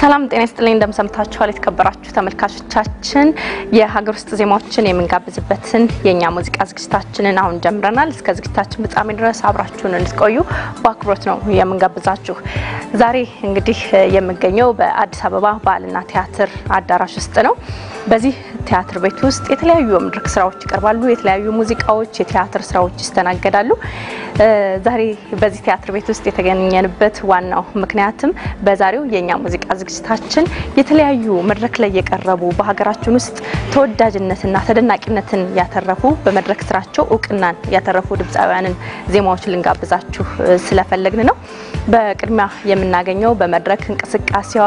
ሰላም ጤና ይስጥልኝ እንደምሰምታችኋል የተከበራችሁ ተመልካቾቻችን የሀገር ውስጥ ዜማዎችን የምንጋብዝበትን የኛ ሙዚቃ ዝግጅታችንን አሁን ጀምረናል እስከ ዝግጅታችን ፍጻሜ ድረስ አብራችሁን እንድትቆዩ በአክብሮት ነው የምንጋብዛችሁ ዛሬ እንግዲህ የምገኘው በአዲስ አበባ ባህልና ቲያትር አዳራሽ ውስጥ ነው በዚህ ቲያትር ቤት ውስጥ የተለያዩ መድረክ ስራዎች ይቀርባሉ የተለያዩ ሙዚቃዎች የቲያትር ስራዎች ይስተናገዳሉ ዛሬ በዚህ ቲያትር ቤት ውስጥ የተገኘንበት ዋናው ምክንያትም በዛሬው የኛ ሙዚቃ ዝግጅታችን የተለያዩ መድረክ ላይ የቀረቡ በሀገራችን ውስጥ ተወዳጅነትና ተደናቂነትን ያተረፉ በመድረክ ስራቸው ዕውቅናን ያተረፉ ድምጻውያንን ዜማዎች ልንጋብዛችሁ ስለፈለግን ነው በቅድሚያ የምናገኘው በመድረክ እንቅስቃሴዋ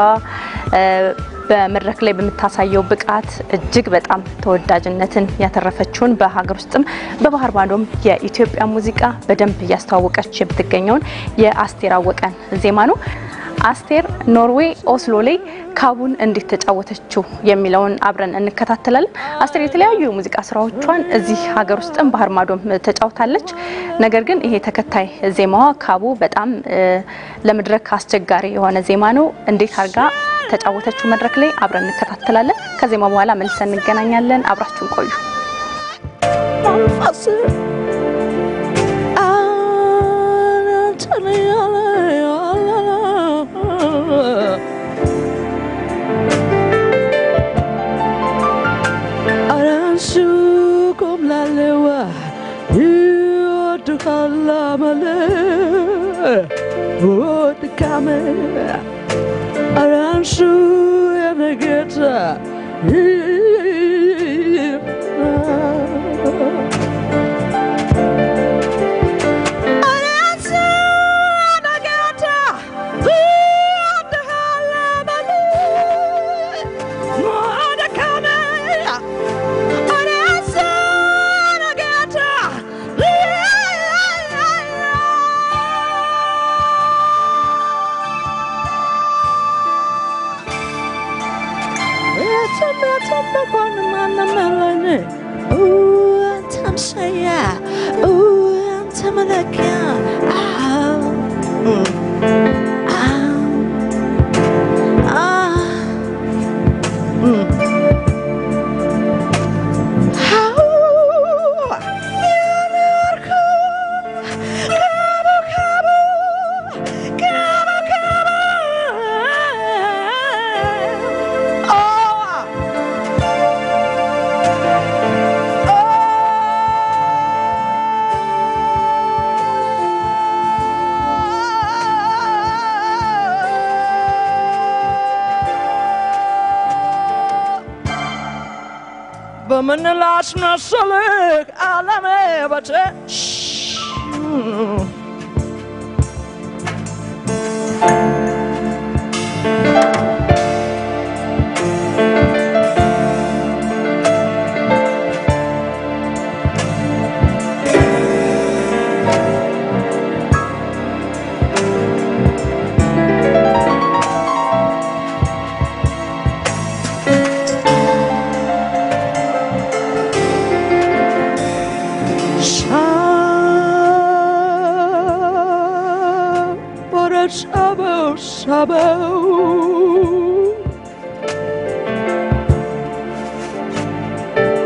በመድረክ ላይ በመታሳየው ብቃት እጅግ በጣም ተወዳጅነትን ያተረፈችውን በሀገር ውስጥም በባህር ማዶም የኢትዮጵያ ሙዚቃ በደንብ ያስተዋወቀች የምትገኘውን የአስቴር አወቀን ዜማ ነው አስቴር ኖርዌይ ኦስሎ ላይ ካቡን እንዴት ተጫወተችው የሚለውን አብረን እንከታተላለን አስቴር የተለያዩ ሙዚቃ ስራዎቿን እዚህ ሀገር ውስጥም ባህር ማዶም ተጫውታለች ነገር ግን ይሄ ተከታይ ዜማዋ ካቡ በጣም ለመድረክ አስቸጋሪ የሆነ ዜማ ነው እንዴት አርጋ ተጫወተችው መድረክ ላይ አብረን እንከታተላለን ከዜማ በኋላ መልሰን እንገናኛለን አብራችሁን ቆዩ Aranchu and a guitar. من العشم الصلق عالمي بتش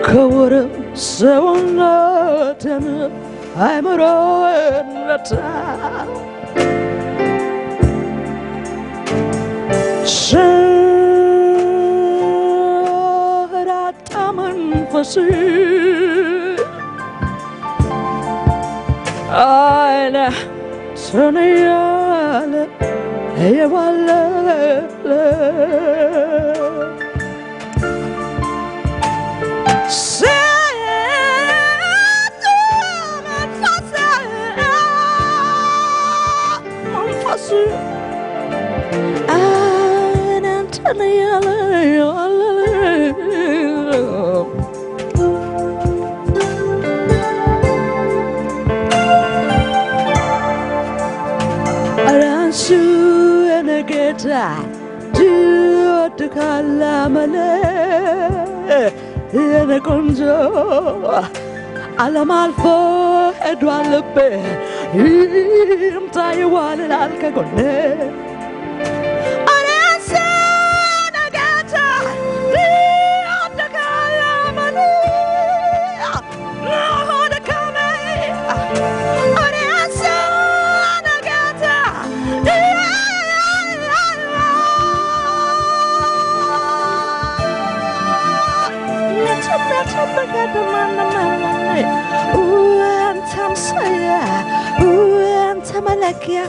كورة سوالتنا I'm rolling the time شهرة تمن فصيل أنا سنيالة هي ولا Do kalamale ene konjo alamalfo edwalbe imtaye walal kagone arasa መለኪያ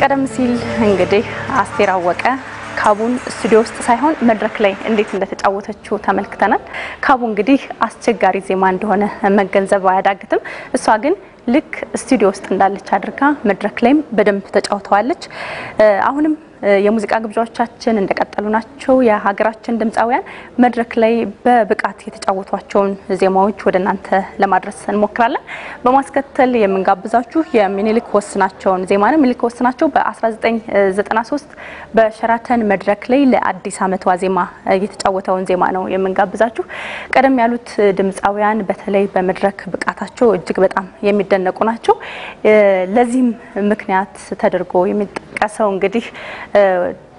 ቀደም ሲል እንግዲህ አስቴር አወቀ ካቡን ስቱዲዮ ውስጥ ሳይሆን መድረክ ላይ እንዴት እንደተጫወተችው ተመልክተናል። ካቡ እንግዲህ አስቸጋሪ ዜማ እንደሆነ መገንዘብ አያዳግትም። እሷ ግን ልክ ስቱዲዮ ውስጥ እንዳለች አድርጋ መድረክ ላይም በደንብ ተጫውተዋለች። አሁንም የሙዚቃ ግብዣዎቻችን እንደቀጠሉ ናቸው። የሀገራችን ድምጻውያን መድረክ ላይ በብቃት የተጫወቷቸውን ዜማዎች ወደናንተ ለማድረስ እንሞክራለን። በማስከተል የምንጋብዛችሁ የሚኒሊክ ወስናቸውን ዜማ ነው። ሚኒሊክ ወስናቸው በ1993 በሸራተን መድረክ ላይ ለአዲስ ዓመት ዋዜማ የተጫወተውን ዜማ ነው የምንጋብዛችሁ። ቀደም ያሉት ድምጻውያን በተለይ በመድረክ ብቃታቸው እጅግ በጣም የሚደነቁ ናቸው። ለዚህም ምክንያት ተደርጎ የሚጠቀሰው እንግዲህ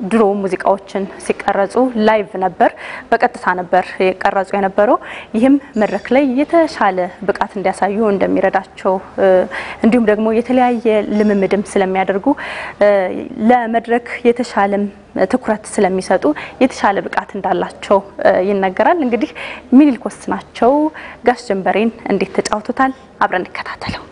ድሮ ሙዚቃዎችን ሲቀረጹ ላይቭ ነበር፣ በቀጥታ ነበር የቀረጹ የነበረው። ይህም መድረክ ላይ የተሻለ ብቃት እንዲያሳዩ እንደሚረዳቸው እንዲሁም ደግሞ የተለያየ ልምምድም ስለሚያደርጉ ለመድረክ የተሻለም ትኩረት ስለሚሰጡ የተሻለ ብቃት እንዳላቸው ይነገራል። እንግዲህ ሚኒሊክ ወስናቸው ጋሽ ጀንበሬን እንዴት ተጫውቱታል? አብረን እንከታተለው።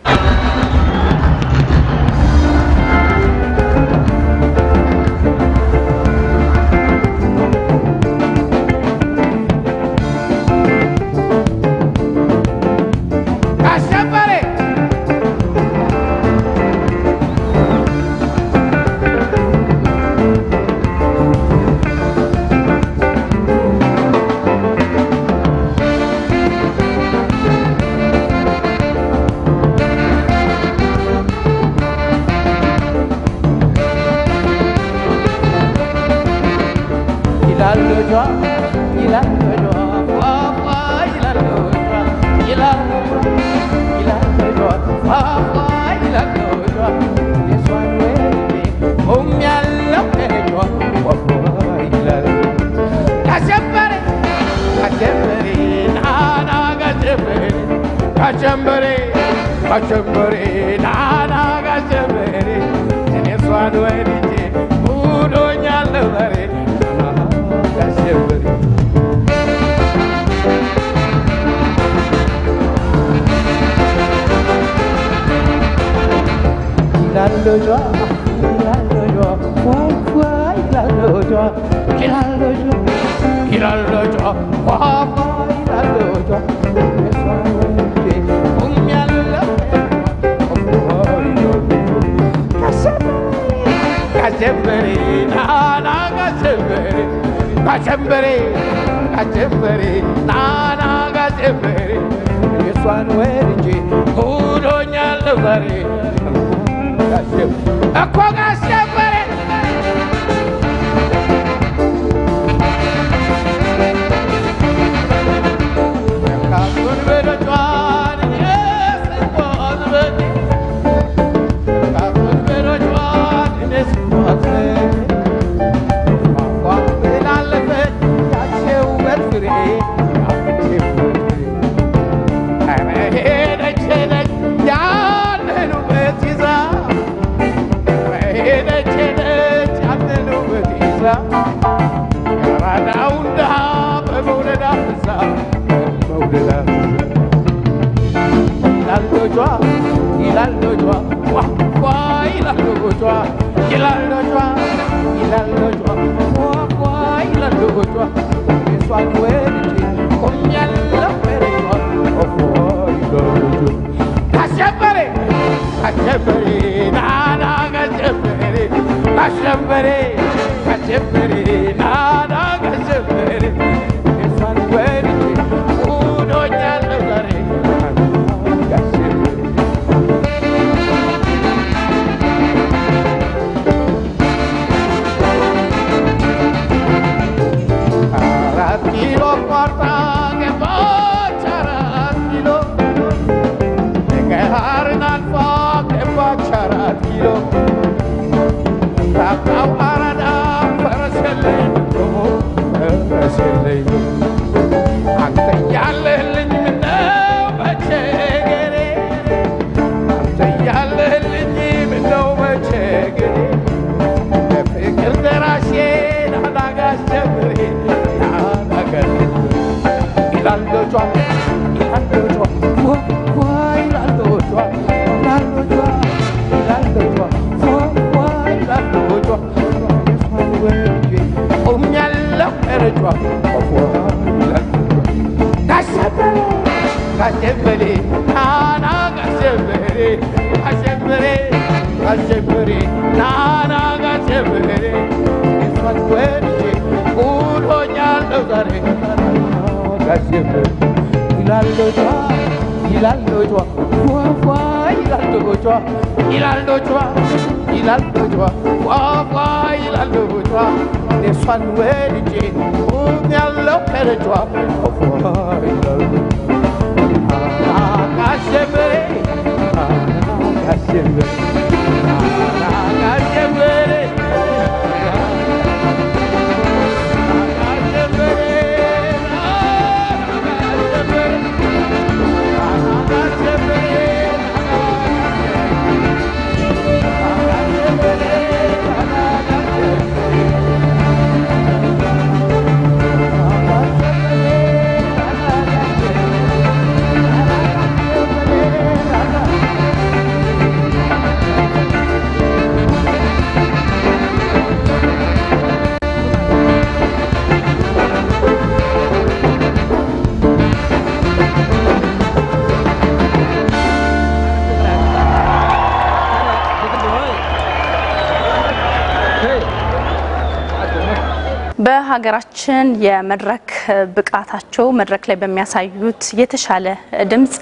በሀገራችን የመድረክ ብቃታቸው መድረክ ላይ በሚያሳዩት የተሻለ ድምጽ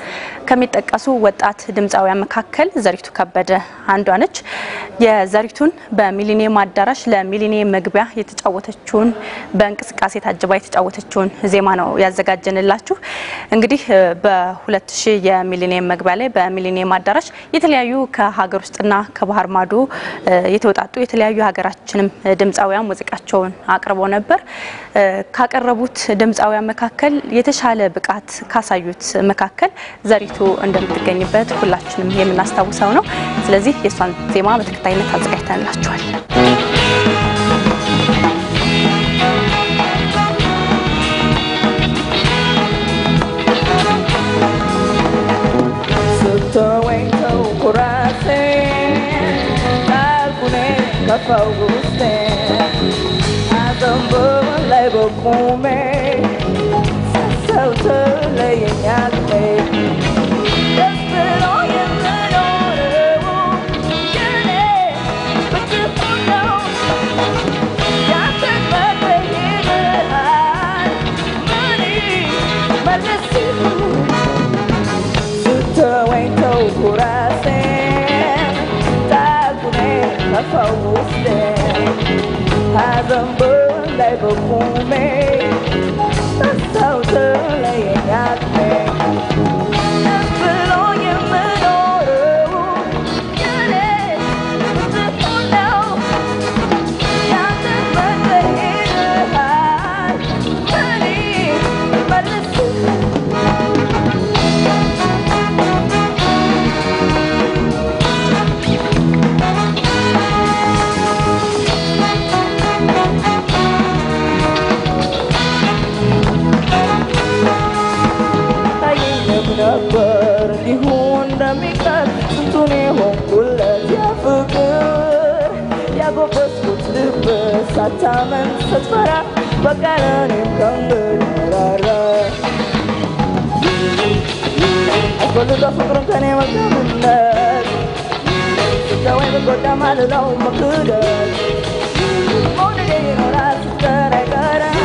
ከሚጠቀሱ ወጣት ድምጻውያን መካከል ዘሪቱ ከበደ አንዷ ነች። የዘሪቱን በሚሊኒየም አዳራሽ ለሚሊኒየም መግቢያ የተጫወተችውን በእንቅስቃሴ ታጅባ የተጫወተችውን ዜማ ነው ያዘጋጀንላችሁ። እንግዲህ በ2000 የሚሊኒየም መግቢያ ላይ በሚሊኒየም አዳራሽ የተለያዩ ከሀገር ውስጥና ከባህር ማዶ የተወጣጡ የተለያዩ ሀገራችንም ድምጻውያን ሙዚቃቸውን አቅርበው ነበር። ካቀረቡት ድምጻውያን መካከል የተሻለ ብቃት ካሳዩት መካከል ዘሪቱ እንደምትገኝበት ሁላችንም የምናስታውሰው ነው። ስለዚህ የሷን ዜማ በተከታይነት አዘጋጅተንላችኋል። ሳታመን ስትፈራ በቃ ለእኔም ከምራራ አስፈልጋ ፍቅርን ከኔ መልካምነት ስተወይ ብጎዳ ማልለው መክደት መውደዴ ይኖራል ስትቀር አይቀርም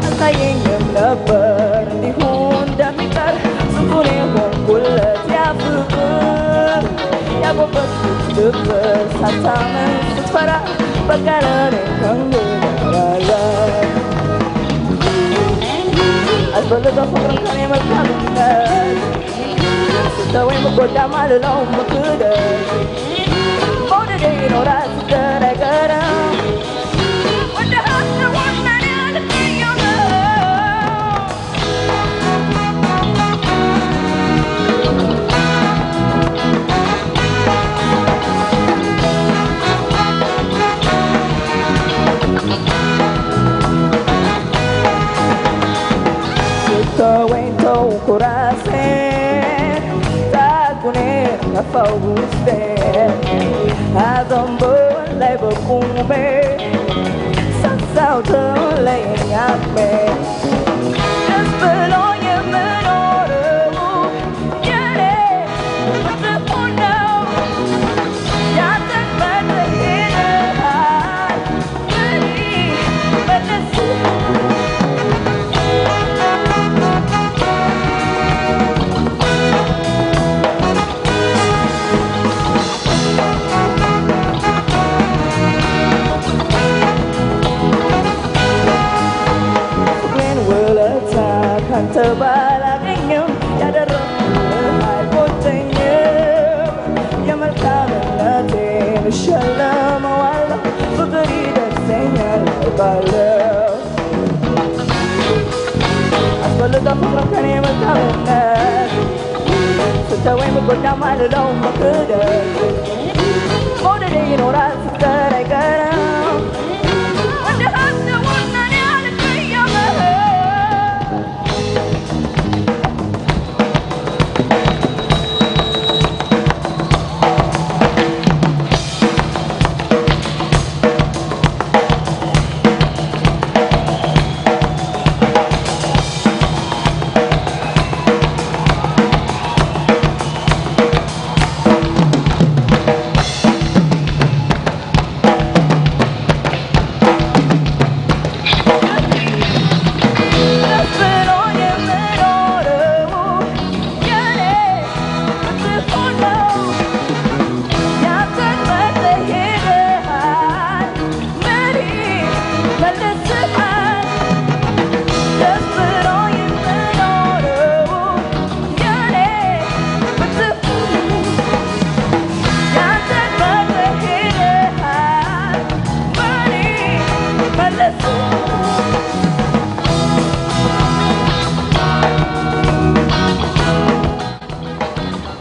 አታየኝም ነበር እንዲሁ እንደሚቀር ስንቱን የሆንኩለት ያ ፍቅር ያጎበስኩት ድብር ሳታመን ስትፈራ በቃ ለእኔ ከምራራ አስፈልጋ ፍቅርን ከኔ መልካምነት ስተወይ ብጎዳ ማልለው መክደት መውደዴ ይኖራል ስትቀር አይቀርም Tau kurase ta kune ngafau guste adambo lai bo kumbe sao thơ lai ngape espero ye menore yere the puno ya tan bad in ተባላገኘው ያደረኩት አይቆጨኝም የመልካምነቴን እሸለመዋለሁ ፍቅር ይደርሰኛል ባለው አስፈልጋ ፍቅርን ከኔ መልካምነት ስተወይ ብጎዳ ማልለው መክደት መውደዴ ይኖራል ስትቀር አይቀርም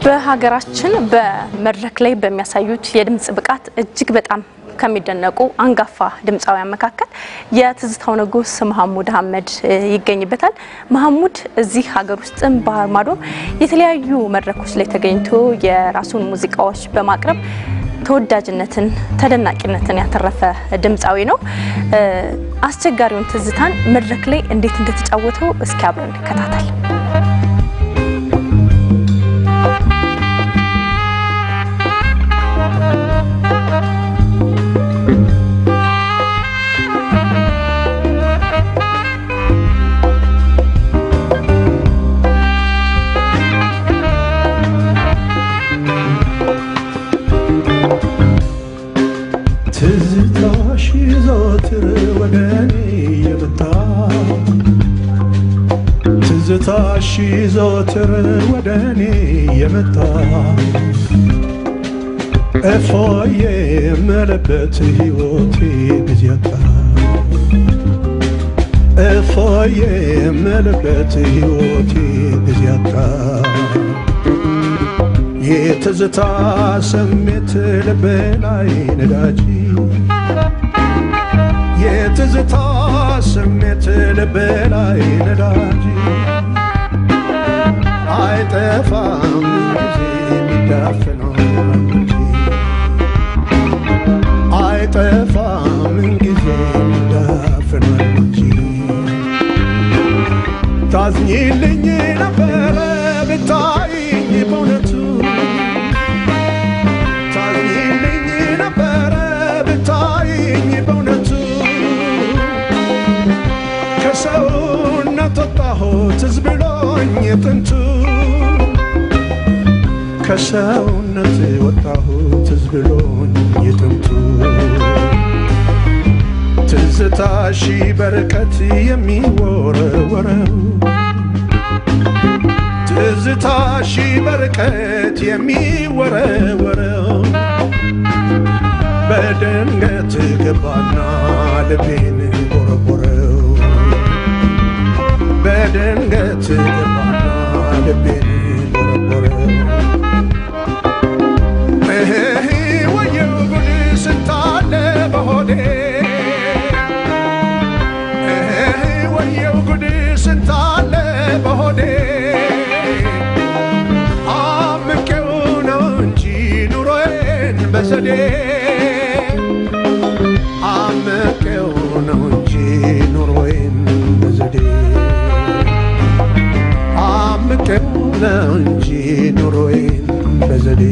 በሀገራችን በመድረክ ላይ በሚያሳዩት የድምጽ ብቃት እጅግ በጣም ከሚደነቁ አንጋፋ ድምጻውያን መካከል የትዝታው ንጉስ መሐሙድ አህመድ ይገኝበታል። መሐሙድ እዚህ ሀገር ውስጥም ባህር ማዶ የተለያዩ መድረኮች ላይ ተገኝቶ የራሱን ሙዚቃዎች በማቅረብ ተወዳጅነትን ተደናቂነትን ያተረፈ ድምጻዊ ነው። አስቸጋሪውን ትዝታን መድረክ ላይ እንዴት እንደተጫወተው እስኪ አብረን እንከታተል። ትዝታሽ ዘወትር ወደኔ የመጣ እፎዬ የምልበት ሕይወቴ ጊዜ አጣ እፎዬ የምልበት ሕይወቴ ጊዜ አጣ የትዝታ ስሜት ልቤ ላይ ነዳጅ የትዝታ ስሜት ልቤ ላይ ነዳጅ አይጠፋም ጊዜ የሚዳፍነው ሳይጠፋ ምን ጊዜ እንዳፍናል እንጂ ታዝኝልኝ ነበረ ብታይኝ በእውነቱ ታዝኝልኝ ነበረ ብታይኝ በእውነቱ ከሰውነት ወጣሁት ትዝ ብሎኝ ጥንቱ ከሰውነት ወጣሁት ትዝ ብሎኝ ጥንቱ ትዝታሽ በርቀት የሚወረወረው ትዝታሽ በርቀት የሚወረወረው በድንገት ገባና ልቤን ቦረቦረው በድንገት ገባና ልቤን ቦረቦረው ወየው ጉድ ስንታለ በሆዴ ወየው ጉድ ስንታለ በሆዴ አምቄው ነው እንጂ ኑሮዬን በዘዴ አምቄው ነው እንጂ ኑሮዬን በዘዴ አምቄው ነው እንጂ ኑሮዬን በዘዴ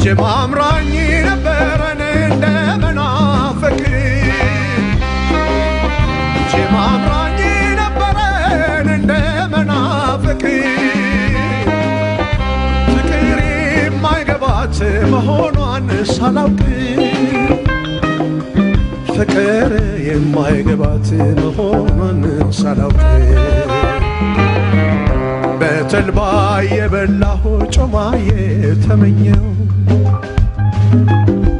ጀማምራኝ ነበረን እንደመናፍቅ ጀማምራኝ ነበረን እንደመናፍቅ ፍቅር የማይገባት መሆኗን ሳላውቅ ፍቅር የማይገባት መሆኗን ሳላውቅ በተልባ የበላሁ ጮማዬ ተመኘው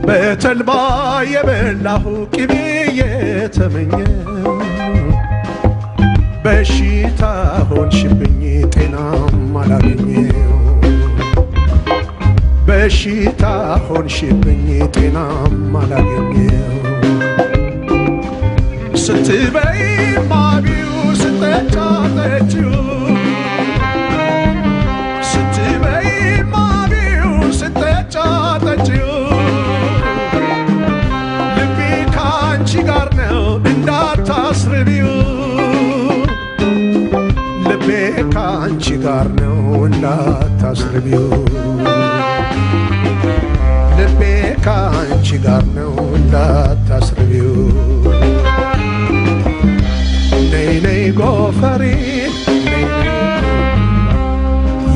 በተልባ የበላሁ ቅቤ የተመኘው በሽታ ሆንሽብኝ ጤናም አላገኘው በሽታ ሆንሽብኝ ጤናም አላገኘው ስትበይ ማቢው ስትጠጫ ጠጪው ስትበይ ማቢው ስትጠጫ ጠጪው ጋር ነው እንዳታስርቢው ልቤ ካንቺ ጋር ነው እንዳታስርቢው ልቤ ካንቺ ጋር ነው እንዳታስርቢው ነይ ነይ ጎፈሬ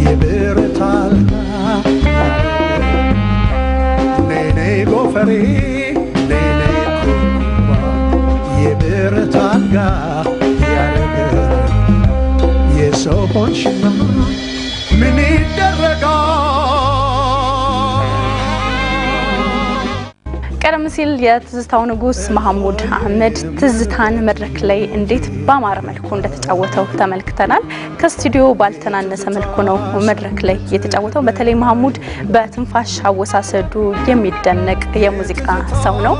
የብረት አልጋ ነይ ነይ ጎፈሬ የብረት አልጋ ያረገ የሰው ሆንሽና ምን ይደረጋል ቀደም ሲል የትዝታው ንጉስ መሐሙድ አህመድ ትዝታን መድረክ ላይ እንዴት ባማረ መልኩ እንደተጫወተው ተመልክተናል ከስቱዲዮ ባልተናነሰ መልኩ ነው መድረክ ላይ የተጫወተው በተለይ መሐሙድ በትንፋሽ አወሳሰዱ የሚደነቅ የሙዚቃ ሰው ነው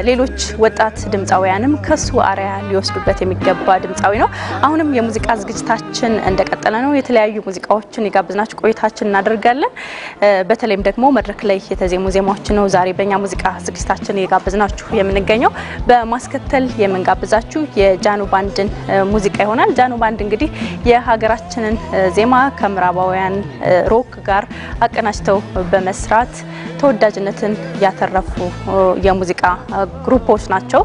ሌሎች ወጣት ድምጻውያንም ከሱ አሪያ ሊወስዱበት የሚገባ ድምጻዊ ነው አሁንም የሙዚቃ ዝግጅታችን እንደቀጠለ ነው የተለያዩ ሙዚቃዎችን ይጋብዝናችሁ ቆይታችን እናደርጋለን በተለይም ደግሞ መድረክ ላይ የተዜሙ ዜማዎች ነው ዛሬ በእኛ ሙዚቃ ዝግጅታችን እየጋበዝናችሁ የምንገኘው በማስከተል የምንጋብዛችሁ የጃኖ ባንድን ሙዚቃ ይሆናል። ጃኖ ባንድ እንግዲህ የሀገራችንን ዜማ ከምዕራባውያን ሮክ ጋር አቀናጅተው በመስራት ተወዳጅነትን ያተረፉ የሙዚቃ ግሩፖች ናቸው።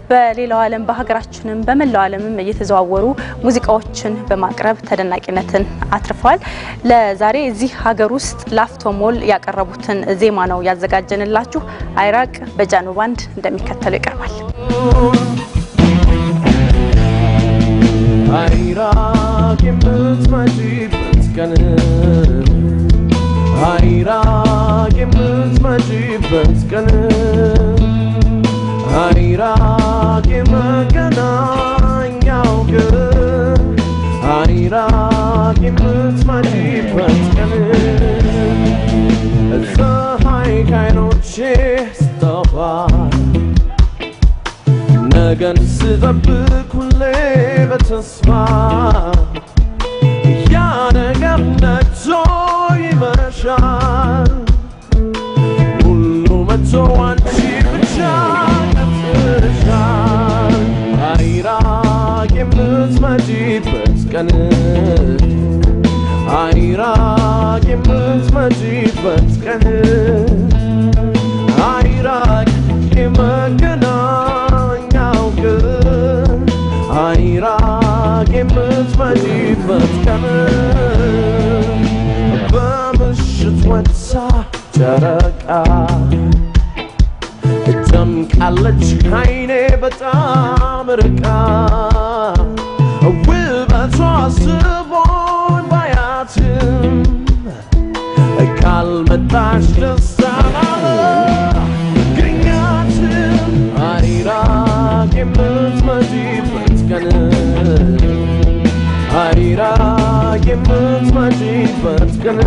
በሌላው ዓለም በሀገራችንም በመላው ዓለምም እየተዘዋወሩ ሙዚቃዎችን በማቅረብ ተደናቂነትን አትርፈዋል። ለዛሬ እዚህ ሀገር ውስጥ ላፍቶ ሞል ያቀረቡትን ዜማ ነው ያዘጋጀንላችሁ። አይራቅ በጃኖ ባንድ እንደሚከተለው ይቀርባል። አይራቅ የምትመጪበት ቀን አይራቅ የምትመጪበት ቀን አይራቅ የመገናኛው ቀን አይራቅ የምትመጪበት ቀን ፀሐይ ከዓይኖቼ ስትጠፋ ነገን ስጠብቅ ሁሌ በተስፋ ያ ነገር ነግቶ ይመሻል ሁሉ መጥቶ አንቺ ብቻ ቀርተሻል አይራቅ የምትመጪበት ቀን አይራቅ የምትመጪበት ቀን አይራቅ የመገናኛው ቀን አይራቅ የምትመጪበት ቀን በምሽት ወጥታ ጨረቃ ደምቃለች ከዓይኔ በጣም ርቃ ውበቷ ስቦኝ ባያትም ካልመጣሽ ደስታ አላገኛትም አይራቅ የምትመጪበት ቀን አይራቅ የምትመጪበት ቀን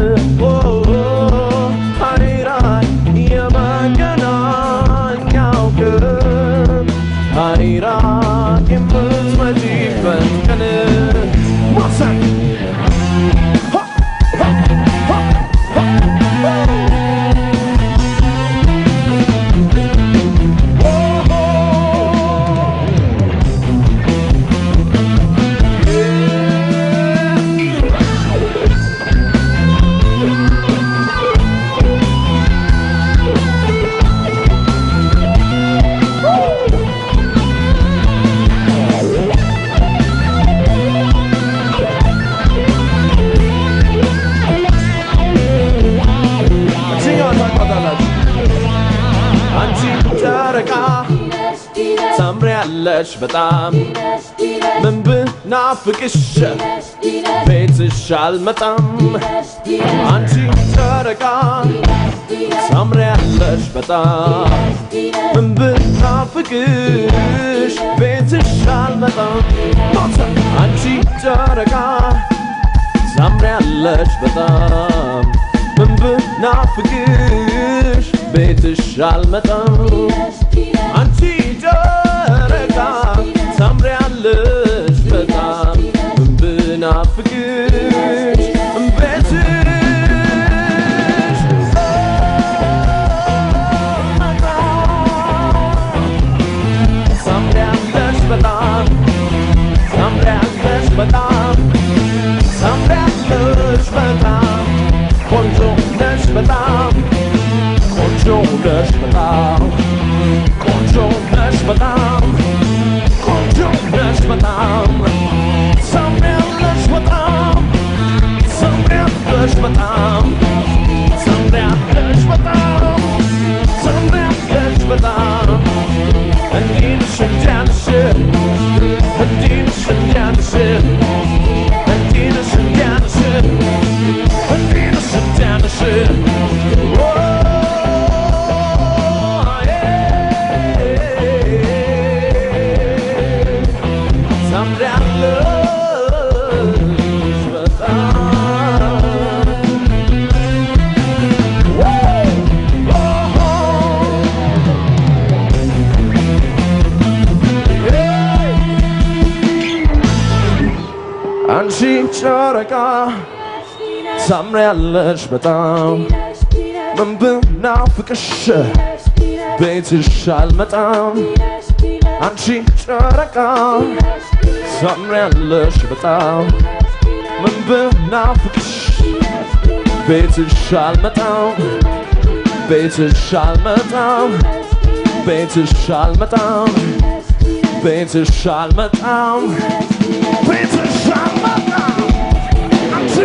አይራቅ የመገናኛው ቀን አይራቅ የምትመጪበት ቀን ታምሪያለሽ በጣም ምን ብናፍቅሽ ቤትሽ አልመጣም አንቺ ጨረቃ ታምሪያለሽ በጣም ምን ብናፍቅሽ ቤትሽ አልመጣም አንቺ ጨረቃ ታምሪያለሽ በጣም ምን ብናፍቅሽ ቤትሽ አልመጣም አንቺ ጨረቃ ታምሪያለሽ በጣም ምን ብናፍቅሽ ቤትሽ ታምሪያለሽ በጣም ታምሪያለሽ በጣም ታምሪያለሽ በጣም ቆንጆ ነሽ በጣም ቆንጆ ነሽ በጣም ቆንጆ ነሽ በጣም ቆንጆ ነሽ በጣም ታምሪያለሽ በጣም ታምሪያለሽ በጣም ታምሪያለሽ በጣም ታምሪያለሽ በጣም እንዲህ ነሽ እንዲያ ነሽ እንዲህ ነሽ እንዲያ ነሽ እንዲህ ነሽ እንዲያ ነሽ እንዲህ ነሽ እንዲያ ነሽ አንቺ ጨረቃ ታምሪያለሽ በጣም ምን ብናፍቅሽ ቤትሽ አልመጣም አንቺ ጨረቃ ታምሪያለሽ በጣም ምን ብናፍቅሽ ቤትሽ አልመጣም ቤትሽ አልመጣም ቤትሽ አልመጣም ቤትሽ አልመጣም ቤትሽ አልመጣም አንቺ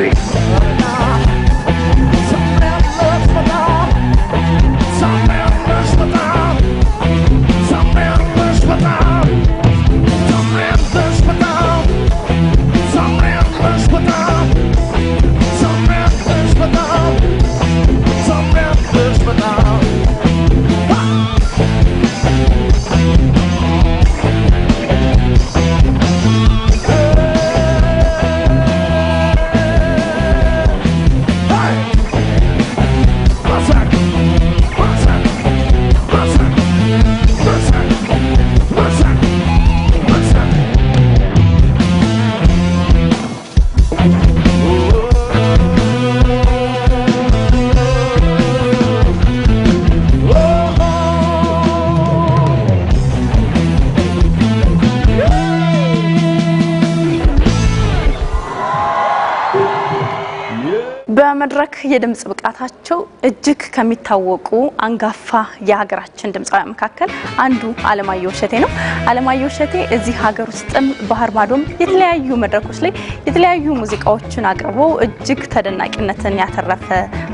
በመድረክ የድምጽ ብቃታቸው እጅግ ከሚታወቁ አንጋፋ የሀገራችን ድምጻውያን መካከል አንዱ አለማየሁ እሸቴ ነው። አለማየሁ እሸቴ እዚህ ሀገር ውስጥም ባህር ማዶም የተለያዩ መድረኮች ላይ የተለያዩ ሙዚቃዎችን አቅርቦ እጅግ ተደናቂነትን ያተረፈ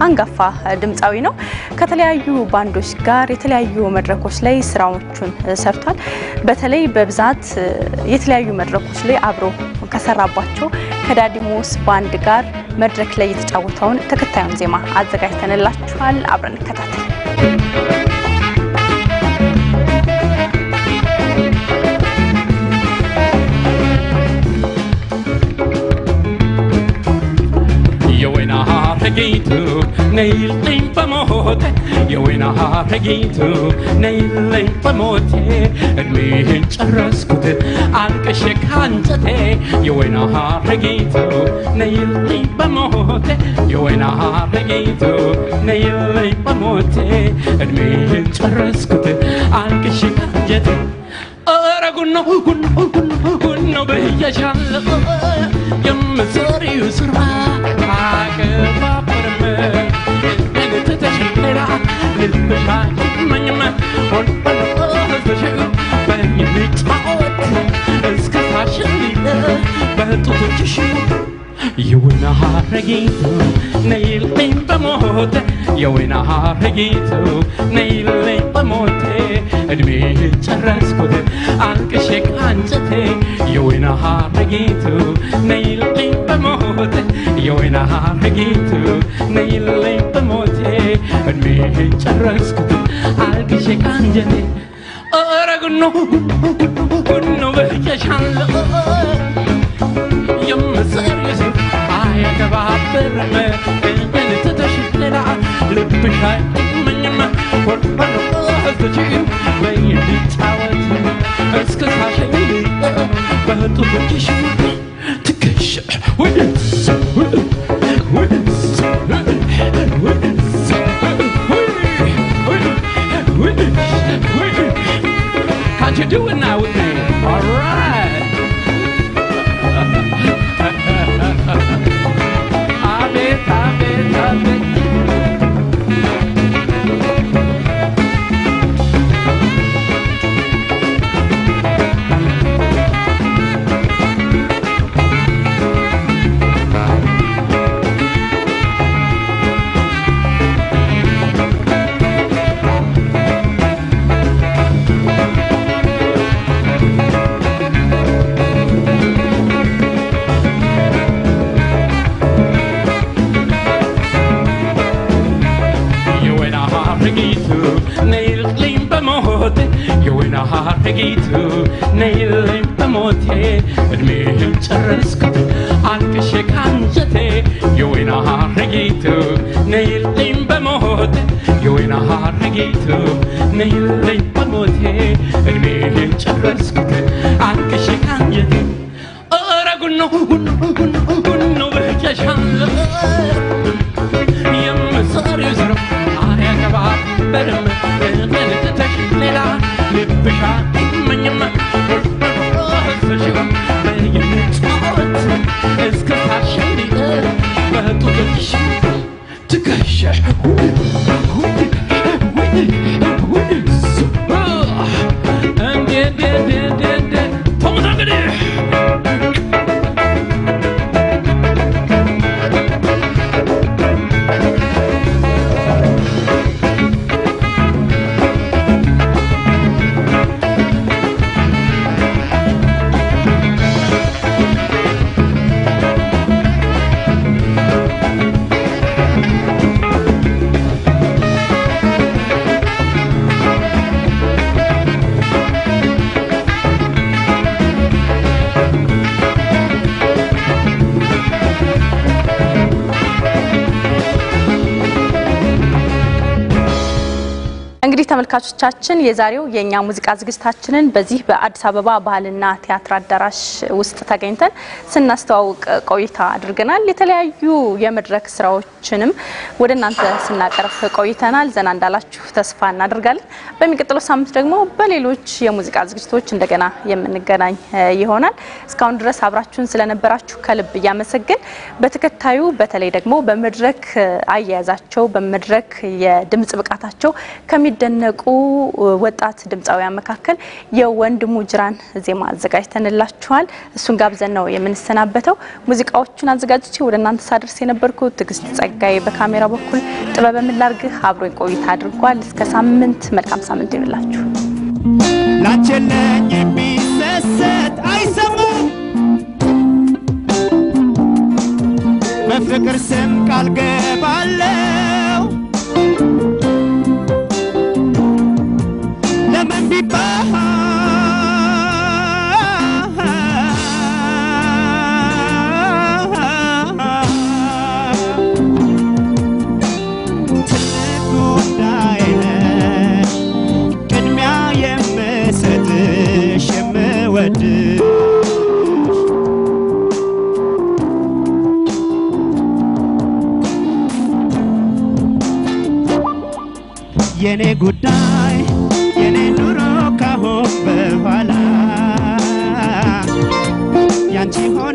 አንጋፋ ድምጻዊ ነው። ከተለያዩ ባንዶች ጋር የተለያዩ መድረኮች ላይ ስራዎችን ሰርቷል። በተለይ በብዛት የተለያዩ መድረኮች ላይ አብሮ ከሰራባቸው ከዳዲሞስ ባንድ ጋር መድረክ ላይ የተጫወተውን ተከታዩን ዜማ አዘጋጅተንላችኋል። አብረን እንከታተል። የወይና ሀረጊቱ ነይልኝ በሞቴ የወይና ሀረጊቱ ነይልኝ በሞቴ እድሜህን ጨረስኩት አልቅሼ ካንጀቴ የወይና ሀረጊቱ ነይልኝ በሞቴ የወይና ሀረጊቱ ነይልኝ በሞቴ እድሜህን ጨረስኩት አልቅሼ ካንጀቴ ኧረ ጉኖ ጉኖ ብዬሻለሁ የምትሰሪው ስራ አገባበርም ነግተተሽሌላ ልብሻ ይመኝም ሆንበሎ ህዝበሽው በሚጫወት እስከ ታሽሊለ በጡቶችሽ የወይና ሀረጊቱ ነይልኝ በሞቴ የወይና ሀረጊቱ ነይልኝ በሞቴ እድሜህን ጨረስኩት አልቅሼ ካንጀቴ የወይና ሀረጊቱ ነይልኝ በሞቴ የወይና ሀረጊቱ ነይልኝ በሞቴ እድሜህን ጨረስኩት አልቅሼ ካንጀቴ ኧረ ጉኖ ብዬሻለሁ የምትሰሪው ስራ አያገባብርም እንድትተሽሌላ ልብሽ አይመኝም ሆንበሎ ህዝበችው በሚጫወት እስከ ታሸሊለ በጡቶችሽ ትከሽ Can't you do it now with me? All right. የወይና ሀረጊቱ ነይልኝ በሞቴ እድሜህን ጨረስኩት አልቅሼ ካንጀቴ የወይና ሀረጊቱ ነይልኝ በሞቴ የወይና ሀረጊቱ ነይልኝ በሞቴ እድሜህን ጨረስኩት አልቅሼ ካንጀቴ ኧረ ጉኖ ብዬሻለሁ የምትሰሪው ስራ አያገባብርም እንድትተሽ እንግዲህ ተመልካቾቻችን የዛሬው የኛ ሙዚቃ ዝግጅታችንን በዚህ በአዲስ አበባ ባህልና ቲያትር አዳራሽ ውስጥ ተገኝተን ስናስተዋውቅ ቆይታ አድርገናል። የተለያዩ የመድረክ ስራዎችንም ወደናንተ ስናቀርብ ቆይተናል። ዘና እንዳላችሁ ተስፋ እናደርጋለን። በሚቀጥለው ሳምንት ደግሞ በሌሎች የሙዚቃ ዝግጅቶች እንደገና የምንገናኝ ይሆናል። እስካሁን ድረስ አብራችሁን ስለነበራችሁ ከልብ እያመሰግን በተከታዩ በተለይ ደግሞ በመድረክ አያያዛቸው በመድረክ የድምጽ ብቃታቸው ከሚደነቁ ወጣት ድምጻውያን መካከል የወንድሙ ጅራን ዜማ አዘጋጅተንላችኋል። እሱን ጋብዘን ነው የምንሰናበተው። ሙዚቃዎቹን አዘጋጅቼ ወደናንተ ሳደርስ የነበርኩት ትግስት ጸጋይ በካሜራ በኩል ጥበብ ምላርግህ አብሮኝ ቆይታ አድርጓል። እስከ ሳምንት መልካም ሳምንት ይሁንላችሁ። ላንቸለኝ የሚሰሰት አይሰሙ በፍቅር ስም ቃል ገባለው ለምን ቢባል ትልቅ ጉዳይ ነሽ ቅድሚያ የምሰጥሽ የምወድሽ የኔ ጉዳይ የኔ ኑሮ ካሁን በኋላ ያንቺ ሆነ